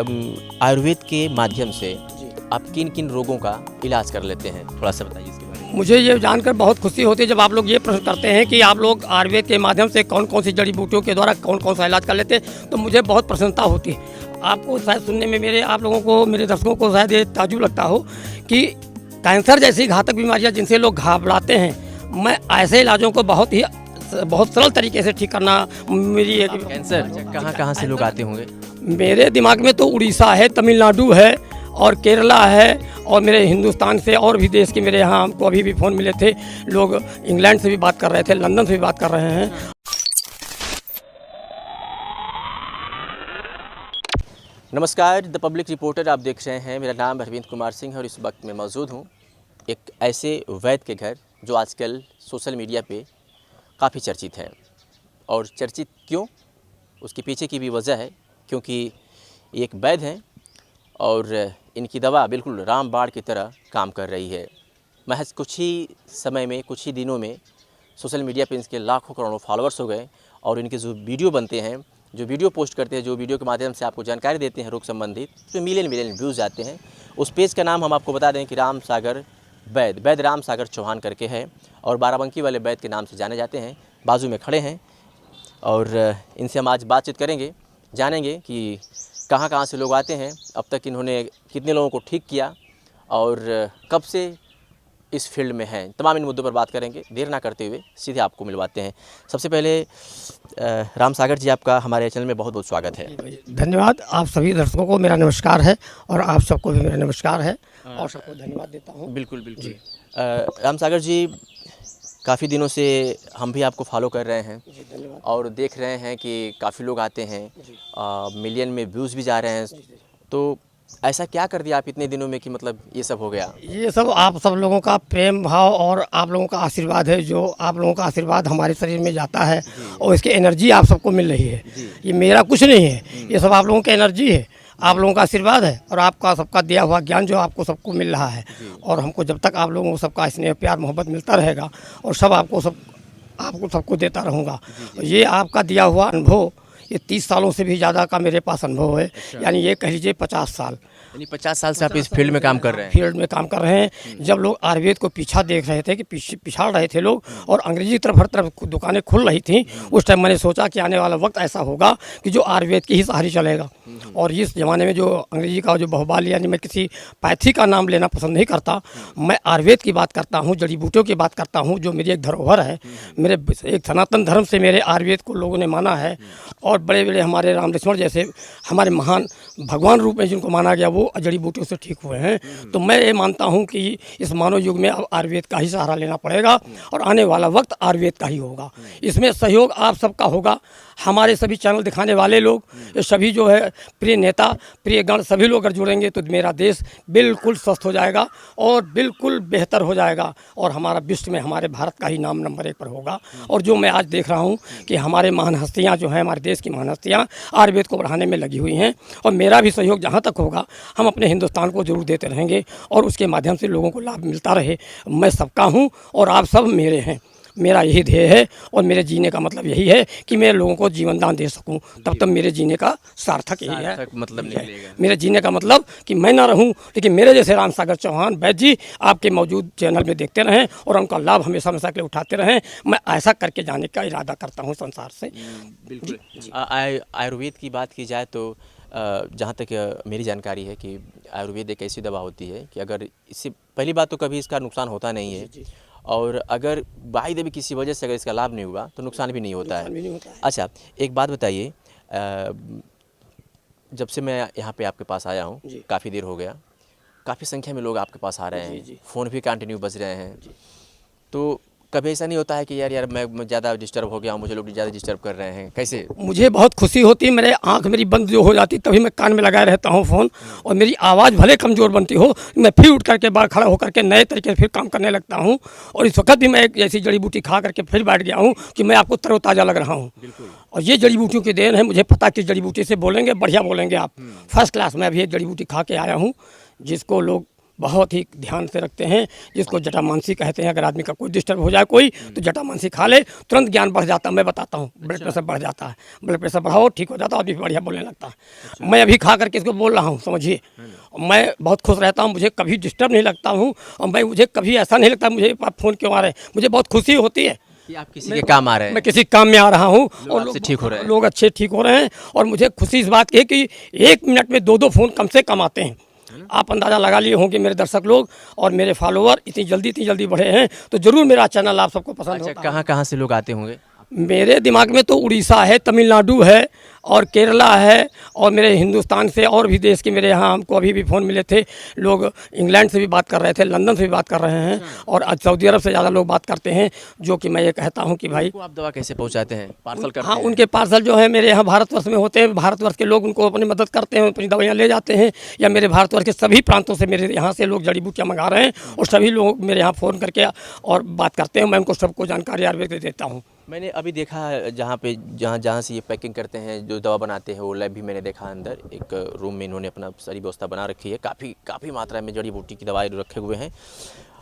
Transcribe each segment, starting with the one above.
आयुर्वेद के माध्यम से आप किन किन रोगों का इलाज कर लेते हैं, थोड़ा सा बताइए इसके बारे में। मुझे ये जानकर बहुत खुशी होती है जब आप लोग ये प्रश्न करते हैं कि आप लोग आयुर्वेद के माध्यम से कौन कौन सी जड़ी बूटियों के द्वारा कौन कौन सा इलाज कर लेते हैं, तो मुझे बहुत प्रसन्नता होती है। आपको शायद सुनने में आप लोगों को, मेरे दर्शकों को शायद ये ताज्जुब लगता हो कि कैंसर जैसी घातक बीमारियां जिनसे लोग घबराते हैं, मैं ऐसे इलाजों को बहुत सरल तरीके से ठीक करना मेरी एक कैंसर कहाँ से लोग आते होंगे? मेरे दिमाग में तो उड़ीसा है, तमिलनाडु है और केरला है, और मेरे हिंदुस्तान से और भी देश के मेरे यहाँ हमको अभी भी फ़ोन मिले थे, लोग इंग्लैंड से भी बात कर रहे थे, लंदन से भी बात कर रहे हैं। नमस्कार, द पब्लिक रिपोर्टर आप देख रहे हैं। मेरा नाम अरविंद कुमार सिंह है और इस वक्त मैं मौजूद हूँ एक ऐसे वैद्य के घर जो आजकल सोशल मीडिया पे काफ़ी चर्चित है। और चर्चित क्यों, उसके पीछे की भी वजह है, क्योंकि एक वैद्य हैं और इनकी दवा बिल्कुल रामबाण की तरह काम कर रही है। महज कुछ ही समय में, कुछ ही दिनों में सोशल मीडिया पे इनके लाखों करोड़ों फॉलोअर्स हो गए और इनके जो वीडियो बनते हैं, जो वीडियो पोस्ट करते हैं, जो वीडियो के माध्यम से आपको जानकारी देते हैं रोग संबंधित, तो मिलियन व्यूज़ आते हैं। उस पेज का नाम हम आपको बता दें कि राम सागर वैद्य राम सागर चौहान करके है और बाराबंकी वाले वैद्य के नाम से जाने जाते हैं। बाजू में खड़े हैं और इनसे हम आज बातचीत करेंगे, जानेंगे कि कहाँ से लोग आते हैं, अब तक इन्होंने कितने लोगों को ठीक किया और कब से इस फील्ड में हैं। तमाम इन मुद्दों पर बात करेंगे। देर ना करते हुए सीधे आपको मिलवाते हैं। सबसे पहले राम सागर जी, आपका हमारे चैनल में बहुत बहुत स्वागत है। धन्यवाद। आप सभी दर्शकों को मेरा नमस्कार है और आप सबको भी मेरा नमस्कार है और सबको धन्यवाद देता हूँ। बिल्कुल। राम सागर जी, काफ़ी दिनों से हम भी आपको फॉलो कर रहे हैं और देख रहे हैं कि काफ़ी लोग आते हैं, मिलियन में व्यूज़ भी जा रहे हैं। तो ऐसा क्या कर दिया आप इतने दिनों में कि मतलब ये सब हो गया? ये सब आप सब लोगों का प्रेम भाव और आप लोगों का आशीर्वाद है। जो आप लोगों का आशीर्वाद हमारे शरीर में जाता है और इसकी एनर्जी आप सबको मिल रही है। ये मेरा कुछ नहीं है, ये सब आप लोगों की एनर्जी है, आप लोगों का आशीर्वाद है और आपका सबका दिया हुआ ज्ञान जो आपको सबको मिल रहा है। और हमको जब तक आप लोगों को सबका स्नेह प्यार मोहब्बत मिलता रहेगा और सब आपको सबको देता रहूँगा। ये आपका दिया हुआ अनुभव, ये 30 सालों से भी ज़्यादा का मेरे पास अनुभव है। यानी ये कह लीजिए 50 साल। यानी 50 साल से आप इस फील्ड में काम कर रहे हैं? फील्ड में काम कर रहे हैं। जब लोग आयुर्वेद को पीछा देख रहे थे कि पिछाड़ रहे थे लोग और अंग्रेजी की तरफ हर तरफ दुकानें खुल रही थी, उस टाइम मैंने सोचा कि आने वाला वक्त ऐसा होगा कि जो आयुर्वेद की ही सहारे चलेगा। और इस ज़माने में जो अंग्रेजी का जो बहुबाल, यानी मैं किसी पैथी का नाम लेना पसंद नहीं करता, मैं आयुर्वेद की बात करता हूँ, जड़ी बूटियों की बात करता हूँ, जो मेरी एक धरोहर है। मेरे एक सनातन धर्म से मेरे आयुर्वेद को लोगों ने माना है और बड़े बड़े हमारे राम लक्ष्मण जैसे हमारे महान भगवान रूप में जिनको माना गया, वो जड़ी बूटियों से ठीक हुए हैं। तो मैं ये मानता हूँ कि इस मानव युग में अब आयुर्वेद का ही सहारा लेना पड़ेगा और आने वाला वक्त आयुर्वेद का ही होगा। इसमें सहयोग आप सबका होगा। हमारे सभी चैनल दिखाने वाले लोग, ये सभी जो है प्रिय नेता, प्रिय गण, सभी लोग अगर जुड़ेंगे तो मेरा देश बिल्कुल स्वस्थ हो जाएगा और बिल्कुल बेहतर हो जाएगा और हमारा विश्व में, हमारे भारत का ही नाम नंबर 1 पर होगा। और जो मैं आज देख रहा हूँ कि हमारे महान हस्तियाँ जो हैं, हमारे देश की महान हस्तियाँ आयुर्वेद को बढ़ाने में लगी हुई हैं और मेरा भी सहयोग जहाँ तक होगा हम अपने हिंदुस्तान को जरूर देते रहेंगे और उसके माध्यम से लोगों को लाभ मिलता रहे। मैं सबका हूँ और आप सब मेरे हैं। मेरा यही ध्येय है और मेरे जीने का मतलब यही है कि मैं लोगों को जीवन दान दे सकूं। तब तक मेरे जीने का सार्थक यही है। मतलब निकलेगा मेरे जीने का मतलब कि मैं ना रहूं, लेकिन मेरे जैसे राम सागर चौहान वैद्य जी आपके मौजूद चैनल में देखते रहें और उनका लाभ हमेशा के लिए उठाते रहें। मैं ऐसा करके जाने का इरादा करता हूँ संसार से। बिल्कुल। आयुर्वेद की बात की जाए तो जहाँ तक मेरी जानकारी है कि आयुर्वेद एक ऐसी दवा होती है कि अगर इससे पहली बात तो कभी इसका नुकसान होता नहीं है और अगर बाई देवी किसी वजह से अगर इसका लाभ नहीं हुआ तो नुकसान भी नहीं होता है। अच्छा, एक बात बताइए, जब से मैं यहाँ पे आपके पास आया हूँ, काफ़ी देर हो गया, काफ़ी संख्या में लोग आपके पास आ रहे हैं, फ़ोन भी कंटिन्यू बज रहे हैं। तो कभी ऐसा नहीं होता है कि यार मैं ज़्यादा डिस्टर्ब हो गया हूँ, मुझे लोग ज़्यादा डिस्टर्ब कर रहे हैं? कैसे? मुझे बहुत खुशी होती है। मेरे आंख मेरी बंद जो हो जाती तभी मैं कान में लगाए रहता हूँ फ़ोन, और मेरी आवाज़ भले कमज़ोर बनती हो, मैं फिर उठ करके बाहर खड़ा होकर के नए तरीके से फिर काम करने लगता हूँ। और इस वक्त भी मैं एक ऐसी जड़ी बूटी खा करके फिर बैठ गया हूँ कि मैं आपको तरोताज़ा लग रहा हूँ। और ये जड़ी बूटियों की देन है। मुझे पता कि जड़ी बूटी से बोलेंगे बढ़िया बोलेंगे आप, फर्स्ट क्लास में अभी एक जड़ी बूटी खा के आया हूँ जिसको लोग बहुत ही ध्यान से रखते हैं, जिसको जटामांसी कहते हैं। अगर आदमी का कोई डिस्टर्ब हो जाए कोई, तो जटामांसी खा ले, तुरंत ज्ञान बढ़ जाता है। मैं बताता हूँ, ब्लड प्रेशर बढ़ जाता है, ब्लड प्रेशर बढ़ाओ ठीक हो जाता है, आदमी बढ़िया बोलने लगता है। मैं अभी खा करके इसको बोल रहा हूँ, समझिए। मैं बहुत खुश रहता हूँ, मुझे कभी डिस्टर्ब नहीं लगता हूँ, और मुझे कभी ऐसा नहीं लगता मुझे आप फ़ोन क्यों आ रहे हैं। मुझे बहुत खुशी होती है कि आप किसी के काम आ रहे हैं, मैं किसी काम में आ रहा हूँ और आपसे ठीक हो रहे हैं। लोग अच्छे ठीक हो रहे हैं। और मुझे खुशी इस बात की है कि 1 मिनट में 2-2 फ़ोन कम से कम आते हैं। आप अंदाज़ा लगा लिए होंगे मेरे दर्शक लोग और मेरे फॉलोअर इतनी जल्दी बढ़े हैं, तो ज़रूर मेरा चैनल आप सबको पसंद अच्छा, होता है। कहाँ कहाँ से लोग आते होंगे? मेरे दिमाग में तो उड़ीसा है, तमिलनाडु है और केरला है, और मेरे हिंदुस्तान से और भी देश के मेरे यहाँ हमको अभी भी फ़ोन मिले थे। लोग इंग्लैंड से भी बात कर रहे थे, लंदन से भी बात कर रहे हैं, और आज सऊदी अरब से ज़्यादा लोग बात करते हैं। जो कि मैं ये कहता हूँ कि भाई, उनको आप दवा कैसे पहुँचाते हैं, पार्सल करते हाँ, हैं? उनके पार्सल जो है मेरे यहाँ भारतवर्ष में होते हैं। भारतवर्ष के लोग उनको अपनी मदद करते हैं, अपनी दवाइयाँ ले जाते हैं, या मेरे भारतवर्ष के सभी प्रांतों से मेरे यहाँ से लोग जड़ी बूटियाँ मंगा रहे हैं, और सभी लोग मेरे यहाँ फ़ोन करके और बात करते हैं। मैं उनको सबको जानकारी आयुर्वेद की देता हूँ। मैंने अभी देखा जहाँ से ये पैकिंग करते हैं, जो दवा बनाते हैं, वो लैब भी मैंने देखा। अंदर एक रूम में इन्होंने अपना सारी व्यवस्था बना रखी है, काफ़ी मात्रा में जड़ी बूटी की दवाई रखे हुए हैं।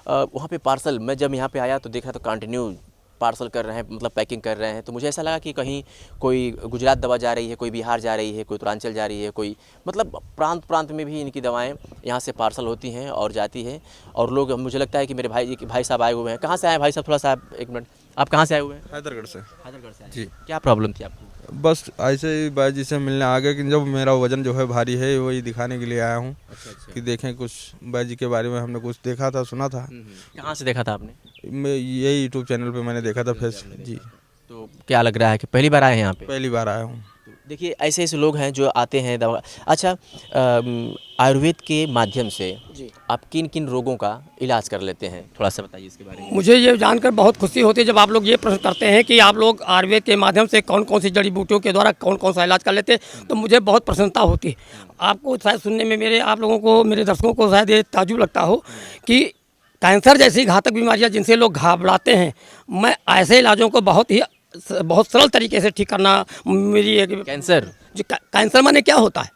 वहाँ पे पार्सल, मैं जब यहाँ पे आया तो देखा तो कंटिन्यू पार्सल कर रहे हैं, मतलब पैकिंग कर रहे हैं। तो मुझे ऐसा लगा कि कहीं कोई गुजरात दवा जा रही है, कोई बिहार जा रही है, कोई उत्तरांचल जा रही है, कोई मतलब प्रांत में भी इनकी दवाएं यहाँ से पार्सल होती हैं और जाती हैं। और लोग, मुझे लगता है कि मेरे भाई साहब आए हुए हैं। कहाँ से आए भाई साहब, थोड़ा सा एक मिनट, आप कहाँ से आए हुए हैं? हैदरगढ़ से। हैदरगढ़ से आए जी। क्या प्रॉब्लम थी आपको? बस ऐसे ही बाई जी से मिलने आ गए कि जब मेरा वजन जो है भारी है, वही दिखाने के लिए आया हूँ। अच्छा। कि देखें कुछ बाई जी के बारे में हमने कुछ देखा था, सुना था। कहाँ से देखा था आपने? मैं यही यूट्यूब चैनल पे मैंने देखा था जी। तो क्या लग रहा है कि पहली बार आए हैं यहाँ पे? पहली बार आया हूँ। देखिए, ऐसे लोग हैं जो आते हैं दवा। अच्छा, आयुर्वेद के माध्यम से जी। आप किन किन रोगों का इलाज कर लेते हैं, थोड़ा सा बताइए इसके बारे में। मुझे ये जानकर बहुत खुशी होती है जब आप लोग ये प्रश्न करते हैं कि आप लोग आयुर्वेद के माध्यम से कौन कौन सी जड़ी बूटियों के द्वारा कौन कौन सा इलाज कर लेते हैं, तो मुझे बहुत प्रसन्नता होती है। आपको शायद सुनने में आप लोगों को, मेरे दर्शकों को शायद ये ताज्जुब लगता हो कि कैंसर जैसी घातक बीमारियां जिनसे लोग घबराते हैं, मैं ऐसे इलाजों को बहुत सरल तरीके से ठीक करना मेरी एक कैंसर? जी, कैंसर माने क्या होता है?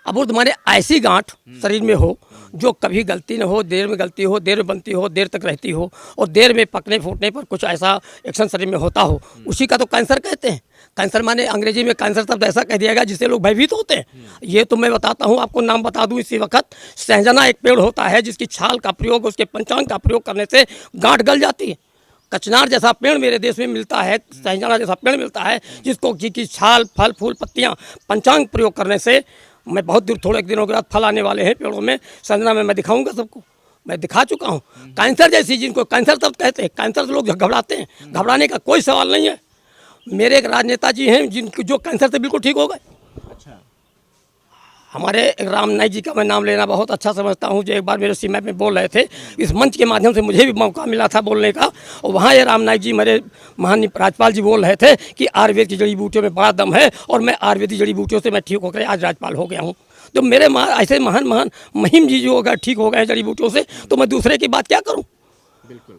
अबुर्द माने ऐसी गांठ शरीर में हो जो कभी गलती न हो, देर में गलती हो, देर में बनती हो, देर तक रहती हो, और देर में पकने फूटने पर कुछ ऐसा एक्शन शरीर में होता हो, उसी का तो कैंसर कहते हैं। कैंसर माने अंग्रेजी में कैंसर शब्द ऐसा कह दिया गया जिससे लोग भयभीत होते हैं। ये तो मैं बताता हूँ, आपको नाम बता दूँ इसी वक्त। सहजना एक पेड़ होता है जिसकी छाल का प्रयोग, उसके पंचांग का प्रयोग करने से गांठ गल जाती है। कचनार जैसा पेड़ मेरे देश में मिलता है, सहजना जैसा पेड़ मिलता है, जिसकी छाल, फल, फूल, पत्तियाँ पंचांग प्रयोग करने से, मैं बहुत दूर थोड़े दिनों के बाद फल आने वाले हैं पेड़ों में, संजना में मैं दिखाऊंगा सबको, मैं दिखा चुका हूँ। कैंसर जैसी, जिनको कैंसर तब कहते हैं, कैंसर से लोग घबराते हैं, घबराने का कोई सवाल नहीं है। मेरे एक राजनेता जी हैं जिनको जो कैंसर से बिल्कुल ठीक हो गए। अच्छा। हमारे राम नाईक जी का मैं नाम लेना बहुत अच्छा समझता हूँ, जो एक बार मेरे सीमा में बोल रहे थे। इस मंच के माध्यम से मुझे भी मौका मिला था बोलने का, और वहाँ ये राम नाईक जी, मेरे महान राज्यपाल जी, बोल रहे थे कि आयुर्वेद की जड़ी बूटियों में बड़ा दम है, और मैं आयुर्वेदिक जड़ी बूटियों से मैं ठीक होकर आज राज्यपाल हो गया हूँ। तो मेरे ऐसे महान महिम जी जो अगर ठीक हो गए जड़ी बूटियों से, तो मैं दूसरे की बात क्या करूँ?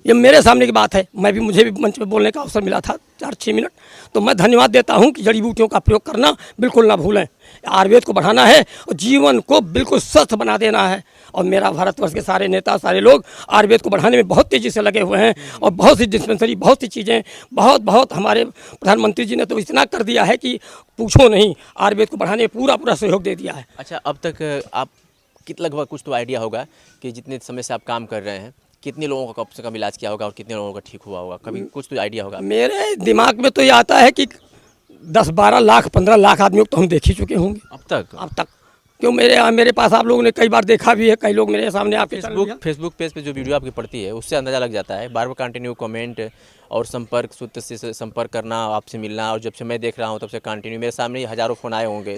ये मेरे सामने की बात है। मुझे भी मंच पे बोलने का अवसर मिला था 4-6 मिनट, तो मैं धन्यवाद देता हूँ कि जड़ी बूटियों का प्रयोग करना बिल्कुल ना भूलें। आयुर्वेद को बढ़ाना है और जीवन को बिल्कुल स्वस्थ बना देना है। और मेरा भारतवर्ष के सारे नेता, सारे लोग आयुर्वेद को बढ़ाने में बहुत तेज़ी से लगे हुए हैं, और बहुत सी डिस्पेंसरी, बहुत सी चीज़ें, बहुत हमारे प्रधानमंत्री जी ने तो इतना कर दिया है कि पूछो नहीं। आयुर्वेद को बढ़ाने में पूरा सहयोग दे दिया है। अच्छा, अब तक आप लगभग कुछ तो आइडिया होगा कि जितने समय से आप काम कर रहे हैं, कितने लोगों का कम से कम इलाज किया होगा और कितने लोगों का ठीक हुआ होगा, कभी कुछ तो आइडिया होगा? मेरे दिमाग में तो ये आता है कि 10-12 लाख 15 लाख आदमियों को तो हम देख ही चुके होंगे अब तक। क्यों, मेरे पास आप लोगों ने कई बार देखा भी है, कई लोग मेरे सामने आपके फेसबुक पेज पे जो वीडियो आपकी पड़ती है उससे अंदाज़ा लग जाता है। बार बार कंटिन्यू कमेंट और संपर्क, सूत्र से संपर्क करना, आपसे मिलना, और जब से मैं देख रहा हूँ तब से कंटिन्यू मेरे सामने हज़ारों फ़ोन आए होंगे।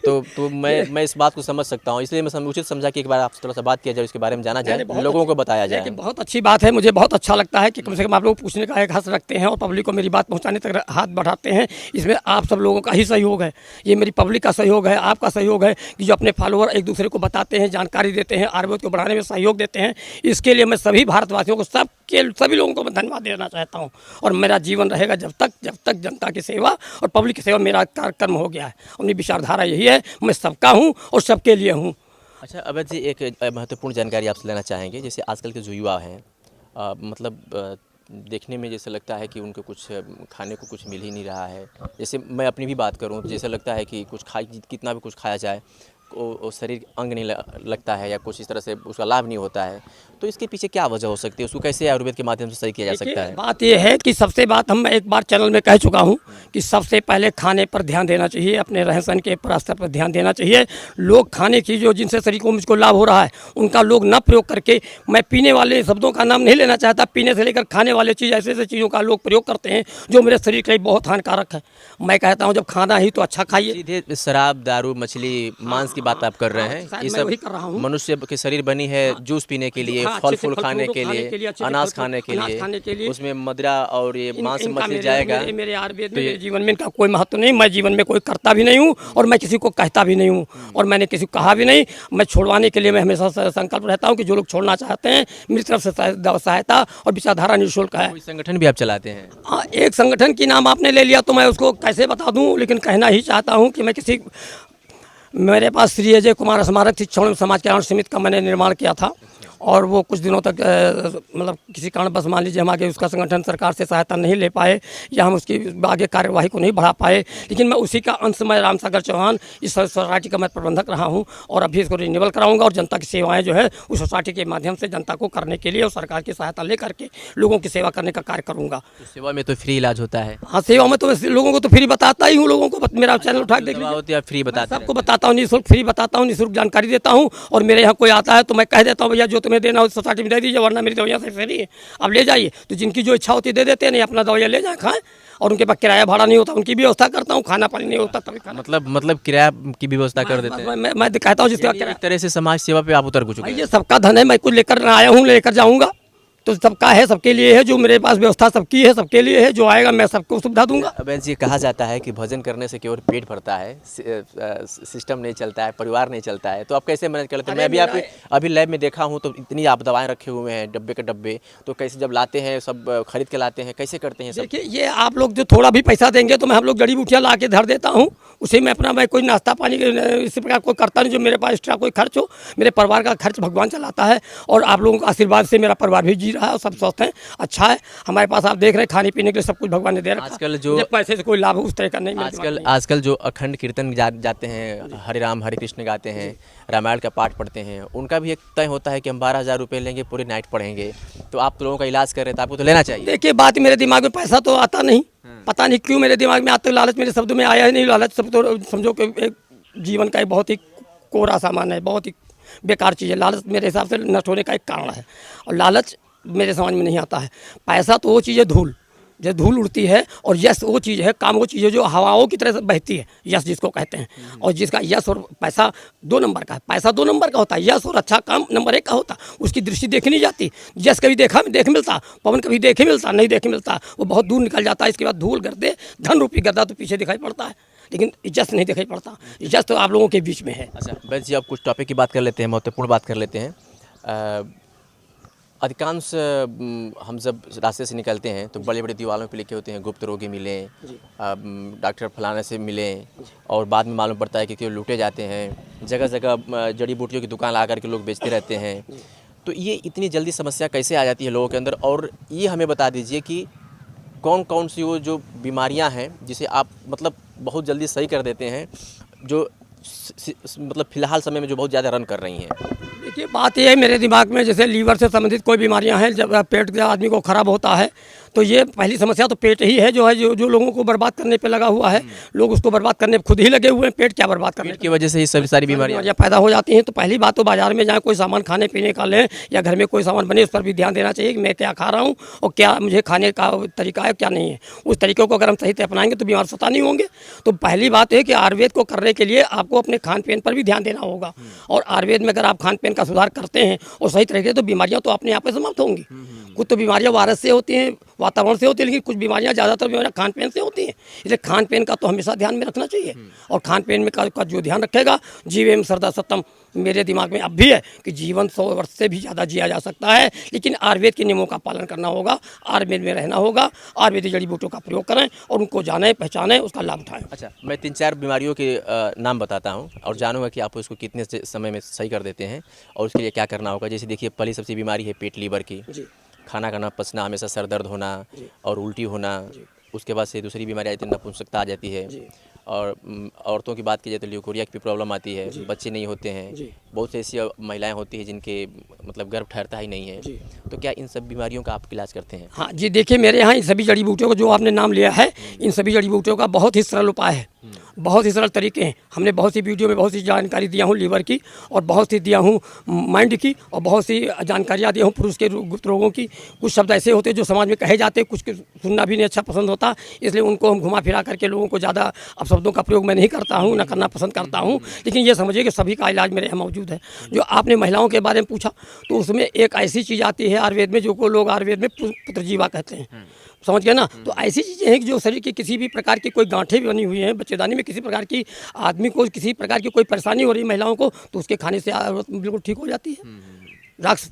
तो मैं इस बात को समझ सकता हूँ, इसलिए मैं उचित समझा कि एक बार आपसे थोड़ा सा बात किया जाए, इसके बारे में जाना जाए, लोगों को बताया जाए। बहुत अच्छी बात है, मुझे बहुत अच्छा लगता है कि कम से कम आप लोग पूछने का एक हक़ रखते हैं और पब्लिक को मेरी बात पहुँचाने तक हाथ बढ़ाते हैं। इसमें आप सब लोगों का ही सहयोग है, ये मेरी पब्लिक का सहयोग है, आपका सहयोग है कि जो अपने फॉलोअर एक दूसरे को बताते हैं, जानकारी देते हैं, आयुर्वेद को बढ़ाने में सहयोग देते हैं। इसके लिए मैं सभी भारतवासियों को, सभी लोगों को मैं धन्यवाद देना चाहता हूँ। और मेरा जीवन रहेगा जब तक जनता की सेवा और पब्लिक की सेवा मेरा कार्यक्रम हो गया है। अपनी विचारधारा यही है, मैं सबका हूँ और सबके लिए हूँ। अच्छा अवैध जी, एक महत्वपूर्ण जानकारी आपसे लेना चाहेंगे। जैसे आजकल के जो युवा हैं देखने में जैसे लगता है कि उनको कुछ खाने को कुछ मिल ही नहीं रहा है। जैसे मैं अपनी भी बात करूं तो जैसे लगता है कि कुछ कितना भी कुछ खाया जाए वो शरीर अंग नहीं लगता है या कुछ इस तरह से उसका लाभ नहीं होता है। तो इसके पीछे क्या वजह हो सकती है? उसको कैसे आयुर्वेद के माध्यम से सही किया जा सकता है? बात यह है कि सबसे बात हम एक बार चैनल में कह चुका हूं कि सबसे पहले खाने पर ध्यान देना चाहिए, अपने रहन सहन के स्तर पर ध्यान देना चाहिए। लोग खाने की जो जिनसे शरीर को मुझको लाभ हो रहा है उनका लोग न प्रयोग करके, मैं पीने वाले शब्दों का नाम नहीं लेना चाहता, पीने से लेकर खाने वाले चीज़ ऐसे ऐसे चीज़ों का लोग प्रयोग करते हैं जो मेरे शरीर के लिए बहुत हानिकारक है। मैं कहता हूँ जब खाना ही तो अच्छा खाइए। सीधे शराब, दारू, मछली, मांस की बात आप कर रहे हैं। ये सब मनुष्य के शरीर बनी है जूस पीने के लिए, फल फूल खाने के लिए, अनाज खाने के लिए, उसमें मदिरा और ये मांस मछली जाएगा। मेरे आयुर्वेद में जीवन में इनका कोई महत्व नहीं। मैं जीवन में कोई करता भी नहीं हूँ और मैं किसी को कहता भी नहीं हूँ और मैंने किसी को कहा भी नहीं। मैं छुड़वाने के लिए मैं हमेशा संकल्प रहता हूँ कि जो लोग छोड़ना चाहते हैं मेरी तरफ से सहायता और विचारधारा निःशुल्क है। कोई संगठन भी आप चलाते हैं? हाँ, एक संगठन की नाम आपने ले लिया तो मैं उसको कैसे बता दूँ, लेकिन कहना ही चाहता हूँ कि मैं किसी, मेरे पास श्री अजय कुमार स्मारक शिक्षण समाज कल्याण समिति का मैंने निर्माण किया था और वो कुछ दिनों तक मतलब किसी कारण बस मान लीजिए हम आगे उसका संगठन सरकार से सहायता नहीं ले पाए या हम उसकी आगे कार्यवाही को नहीं बढ़ा पाए, लेकिन मैं उसी का अंश में रामसागर चौहान इस सोसाइटी का मैं प्रबंधक रहा हूं और अभी इसको रिन्यूअल कराऊंगा और जनता की सेवाएं जो है उस सोसाइटी के माध्यम से जनता को करने के लिए और सरकार की सहायता ले करके लोगों की सेवा करने का कार्य करूँगा। सेवा में तो फ्री इलाज होता है? हाँ, सेवा में तो लोगों को तो फ्री बताता ही हूँ, लोगों को मेरा चैनल उठा देख लीजिए, फ्री बताता सबको बताता हूँ, निःशुल्क फ्री बताता हूँ, निःशुल्क जानकारी देता हूँ। और मेरे यहाँ कोई आता है तो मैं कह देता हूँ भैया जो तुम्हें देना हो सोसाइटी में दे दीजिए, वरना मेरी दवाइयाँ से फ्री है, अब ले जाइए। तो जिनकी जो इच्छा होती है दे देते हैं, नहीं अपना दवाइयाँ ले जाए खाएं और उनके पास किराया भाड़ा नहीं होता उनकी व्यवस्था करता हूँ, खाना पानी नहीं होता तभी खाना मतलब किराया की व्यवस्था कर देते हैं। मैं कहता हूँ जिसका एक तरह से समाज सेवा पे आप उतर चुके हैं। ये सबका धन है, मैं कुछ लेकर आया हूँ लेकर जाऊँगा, तो सबका है, सबके लिए है। जो मेरे पास व्यवस्था सबकी है, सबके लिए है, जो आएगा मैं सबको सुविधा दूंगा। अवैध जी, कहा जाता है कि भोजन करने से केवल पेट भरता है, सिस्टम नहीं चलता है, परिवार नहीं चलता है। तो आप कैसे मैनेज कर लेते हैं? मैं भी अभी लैब में देखा हूँ तो इतनी आप दवाएं रखे हुए हैं डब्बे के डब्बे, तो कैसे जब लाते हैं सब खरीद के लाते हैं, कैसे करते हैं? देखिए ये आप लोग जो थोड़ा भी पैसा देंगे तो मैं हम लोग जड़ी बूटियाँ ला के धर देता हूँ, उसी में अपना मैं कोई नाश्ता पानी इसी प्रकार कोई करता नहीं जो मेरे पास एक्स्ट्रा कोई खर्च हो। मेरे परिवार का खर्च भगवान चलाता है और आप लोगों के आशीर्वाद से मेरा परिवार भी जी रहा है और सब स्वस्थ हैं, अच्छा है। हमारे पास आप देख रहे हैं खाने पीने के लिए सब कुछ भगवान ने दे रखा है। आजकल जो पैसे से कोई लाभ उस तरह का नहीं। आजकल जो अखंड कीर्तन जाते हैं, हरे राम हरे कृष्ण गाते हैं, रामायण का पाठ पढ़ते हैं, उनका भी एक तय होता है कि हम 12,000 रुपये लेंगे, पूरी नाइट पढ़ेंगे। तो आप लोगों का इलाज कर रहे हैं तो आपको तो लेना चाहिए। देखिए बात मेरे दिमाग में पैसा तो आता नहीं, पता नहीं क्यों मेरे दिमाग में आज तक लालच मेरे शब्द में आया ही नहीं। लालच सब तो समझो कि एक जीवन का एक बहुत ही कोरा सामान है, बहुत ही बेकार चीज़ है। लालच मेरे हिसाब से नष्ट होने का एक कारण है और लालच मेरे समझ में नहीं आता है। पैसा तो वो चीज़ है धूल, जो धूल उड़ती है, और यश वो चीज़ है, काम वो चीज़ है जो हवाओं की तरह से बहती है, यश जिसको कहते हैं। और जिसका यश और पैसा 2 नंबर का है, पैसा 2 नंबर का होता है, यश और अच्छा काम नंबर 1 का होता है। उसकी दृष्टि देखी नहीं जाती। यश कभी देख मिलता, पवन कभी देखे मिलता, नहीं देखे मिलता, वो बहुत दूर निकल जाता है। इसके बाद धूल गर्दे धन रूपी गद्दा तो पीछे दिखाई पड़ता है, लेकिन इज्जत नहीं दिखाई पड़ता। इज्जत तो आप लोगों के बीच में है। अच्छा वैद्य जी, अब कुछ टॉपिक की बात कर लेते हैं, महत्वपूर्ण बात कर लेते हैं। अधिकांश हम जब रास्ते से निकलते हैं तो बड़े बड़े दीवारों पे लिखे होते हैं गुप्त रोगी मिलें, डॉक्टर फलाने से मिलें, और बाद में मालूम पड़ता है कि क्यों लूटे जाते हैं। जगह जगह जड़ी बूटियों की दुकान ला कर के लोग बेचते रहते हैं। तो ये इतनी जल्दी समस्या कैसे आ जाती है लोगों के अंदर? और ये हमें बता दीजिए कि कौन कौन सी वो जो बीमारियां हैं जिसे आप मतलब बहुत जल्दी सही कर देते हैं, जो मतलब फ़िलहाल समय में जो बहुत ज़्यादा रन कर रही हैं? देखिए बात ये है मेरे दिमाग में, जैसे लीवर से संबंधित कोई बीमारियां हैं, जब पेट जब आदमी को खराब होता है तो ये पहली समस्या तो पेट ही है, जो लोगों को बर्बाद करने पे लगा हुआ है। लोग उसको बर्बाद करने पे खुद ही लगे हुए हैं। पेट क्या बर्बाद करने की वजह से ही सभी सारी बीमारियां पैदा हो जाती हैं। तो पहली बात तो बाजार में जाएँ, कोई सामान खाने पीने का लें या घर में कोई सामान बने, उस पर भी ध्यान देना चाहिए कि मैं क्या खा रहा हूँ और क्या मुझे खाने का तरीका है, क्या नहीं है। उस तरीके को अगर हम सही से अपनाएंगे तो बीमार सता नहीं होंगे। तो पहली बात है कि आयुर्वेद को करने के लिए आपको अपने खान पान पर भी ध्यान देना होगा, और आयुर्वेद में अगर आप खान पान का सुधार करते हैं और सही तरीके से, तो बीमारियां तो अपने आप ही समाप्त होंगी। कुछ तो बीमारियां वायरस से होती हैं, वातावरण से होती है, लेकिन कुछ बीमारियां ज़्यादातर बीमारियां खान पान से होती हैं। इसलिए खान पान का तो हमेशा ध्यान में रखना चाहिए, और खान पान में का जो ध्यान रखेगा, जीवेम सरदा सत्तम, मेरे दिमाग में अब भी है कि जीवन 100 वर्ष से भी ज़्यादा जिया जा सकता है, लेकिन आयुर्वेद के नियमों का पालन करना होगा, आयुर्वेद में रहना होगा, आयुर्वेदिक जड़ी बूटियों का प्रयोग करें और उनको जानें, पहचानें, उसका लाभ उठाएं। अच्छा, मैं 3-4 बीमारियों के नाम बताता हूँ और जानूंगा कि आप उसको कितने समय में सही कर देते हैं और उसके लिए क्या करना होगा। जैसे देखिए, पहली सबसे बीमारी है पेट लीवर की, जी खाना का ना पचना, हमेशा सर दर्द होना और उल्टी होना। उसके बाद से दूसरी बीमारी आ जाती है, नपुंसकता आ जाती है। और औरतों की बात की जाए तो ल्यूकोरिया की भी प्रॉब्लम आती है, बच्चे नहीं होते हैं। बहुत से ऐसी महिलाएं होती हैं जिनके मतलब गर्भ ठहरता ही नहीं है। तो क्या इन सब बीमारियों का आप इलाज करते हैं? हाँ जी, देखिए मेरे यहाँ इन सभी जड़ी बूटियों को जो आपने नाम लिया है, इन सभी जड़ी बूटियों का बहुत ही सरल उपाय है, बहुत ही सरल तरीके हैं। हमने बहुत सी वीडियो में बहुत सी जानकारी दिया हूँ लीवर की, और बहुत सी दिया हूँ माइंड की, और बहुत सी जानकारियाँ दिया हूँ पुरुष के गुप्त रोगों की। कुछ शब्द ऐसे होते हैं जो समाज में कहे जाते हैं, कुछ के सुनना भी नहीं अच्छा पसंद होता, इसलिए उनको हम घुमा फिरा करके लोगों को ज़्यादा अब शब्दों का प्रयोग मैं नहीं करता हूँ, ना करना पसंद करता हूँ। लेकिन ये समझिए कि सभी का इलाज मेरे यहाँ मौजूद है। जो आपने महिलाओं के बारे में पूछा, तो उसमें एक ऐसी चीज़ आती है आयुर्वेद में, जो को लोग आयुर्वेद में पुत्रजीवा कहते हैं, समझ गए ना। तो ऐसी चीज़ें हैं कि जो शरीर की किसी भी प्रकार की कोई गांठें बनी हुई हैं, बच्चेदानी में किसी प्रकार की आदमी को किसी प्रकार की कोई परेशानी हो रही है महिलाओं को, तो उसके खाने से बिल्कुल ठीक हो जाती है। राक्ष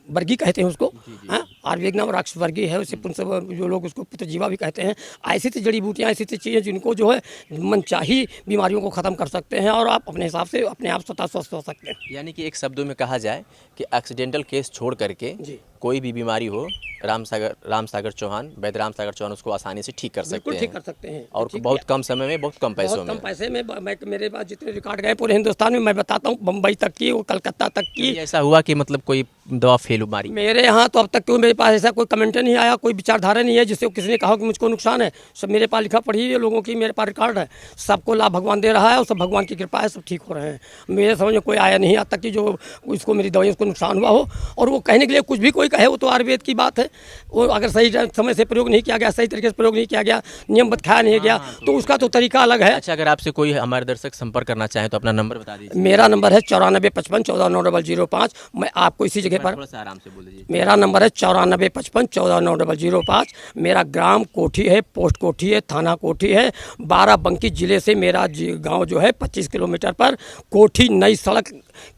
वर्गी कहते हैं उसको, हाँ, आयुर्वेद नाम राक्ष वर्गी है, उससे जो लोग उसको पुत्रजीवा भी कहते हैं। ऐसी ऐसी जड़ी बूटियाँ, ऐसी ऐसी चीज़ें जिनको जो है मनचाही बीमारियों को ख़त्म कर सकते हैं, और आप अपने हिसाब से अपने आप स्वतः स्वस्थ हो सकते हैं। यानी कि एक शब्दों में कहा जाए कि एक्सीडेंटल केस छोड़ करके कोई भी बीमारी हो, राम सागर चौहान, वैद्य राम सागर चौहान उसको आसानी से ठीक कर सकते बिल्कुल हैं। ठीक कर सकते हैं, और बहुत कम समय में, बहुत कम पैसों बहुत में। कम पैसे में। मैं मेरे पास जितने रिकॉर्ड गए पूरे हिंदुस्तान में, मैं बताता हूँ, बम्बई तक की और कलकत्ता तक की। ऐसा हुआ कि मतलब कोई दवा फेल हो मारी? मेरे यहाँ तो अब तक तो मेरे पास ऐसा कोई कमेंट नहीं आया, कोई विचारधारा नहीं है जिससे किसी ने कहा कि मुझको नुकसान है। सब मेरे पास लिखा पढ़ी है लोगों की, मेरे पास रिकॉर्ड है, सबको लाभ भगवान दे रहा है, और सब भगवान की कृपा है, सब ठीक हो रहे हैं। मेरे समझ में कोई आया नहीं आज तक कि जो उसको मेरी दवाई उसको नुकसान हुआ हो। और वो कहने के लिए कुछ भी कोई कहे, वो तो आयुर्वेद की बात है। वो अगर सही समय से प्रयोग नहीं किया गया, सही तरीके से प्रयोग नहीं किया गया, नियमबद्ध खाया नहीं गया, तो उसका तो तरीका अलग है। अच्छा, अगर आपसे कोई हमारे दर्शक संपर्क करना चाहे तो अपना नंबर बता दीजिए। मेरा नंबर है 9455149005। मैं आपको इसी जगह पर, थोड़ा सा आराम से बोल दीजिए। मेरा नंबर है 9455149005। मेरा ग्राम कोठी है, पोस्ट कोठी है, थाना कोठी है। बाराबंकी जिले से मेरा गांव जो है 25 किलोमीटर पर कोठी नई सड़क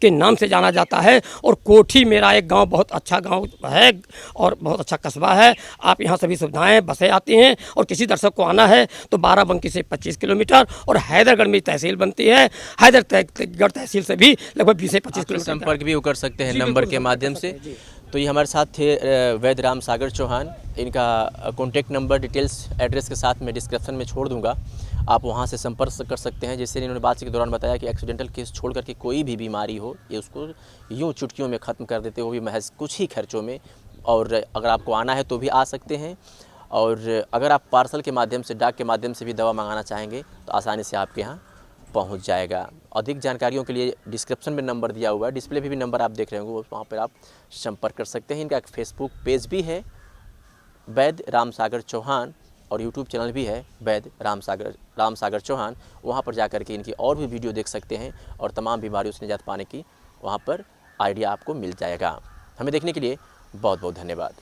के नाम से जाना जाता है। और कोठी मेरा एक गांव बहुत अच्छा गांव है और बहुत अच्छा कस्बा है। आप यहाँ सभी सुविधाएं, बसें आती हैं, और किसी दर्शक को आना है तो बाराबंकी से 25 किलोमीटर, और हैदरगढ़ में तहसील बनती है, हैदरगढ़ तहसील से भी लगभग 20 से 25 किलोमीटर संपर्क भी वो कर सकते हैं नंबर के माध्यम से। तो ये हमारे साथ थे वैद्य राम सागर चौहान। इनका कॉन्टैक्ट नंबर, डिटेल्स, एड्रेस के साथ मैं डिस्क्रिप्शन में छोड़ दूंगा, आप वहां से संपर्क कर सकते हैं। जैसे इन्होंने बातचीत के दौरान बताया कि एक्सीडेंटल केस छोड़ करके कोई भी बीमारी हो, ये उसको यूँ चुटकियों में ख़त्म कर देते हो, भी महज कुछ ही खर्चों में। और अगर आपको आना है तो भी आ सकते हैं, और अगर आप पार्सल के माध्यम से, डाक के माध्यम से भी दवा मंगाना चाहेंगे तो आसानी से आपके यहाँ पहुंच जाएगा। अधिक जानकारियों के लिए डिस्क्रिप्शन में नंबर दिया हुआ है, डिस्प्ले पे भी नंबर आप देख रहे होंगे, वहाँ पर आप संपर्क कर सकते हैं। इनका एक फेसबुक पेज भी है वैद्य राम सागर चौहान, और यूट्यूब चैनल भी है वैद्य राम सागर चौहान। वहाँ पर जाकर के इनकी और भी वीडियो देख सकते हैं, और तमाम बीमारियों से निजात पाने की वहाँ पर आइडिया आपको मिल जाएगा। हमें देखने के लिए बहुत बहुत धन्यवाद।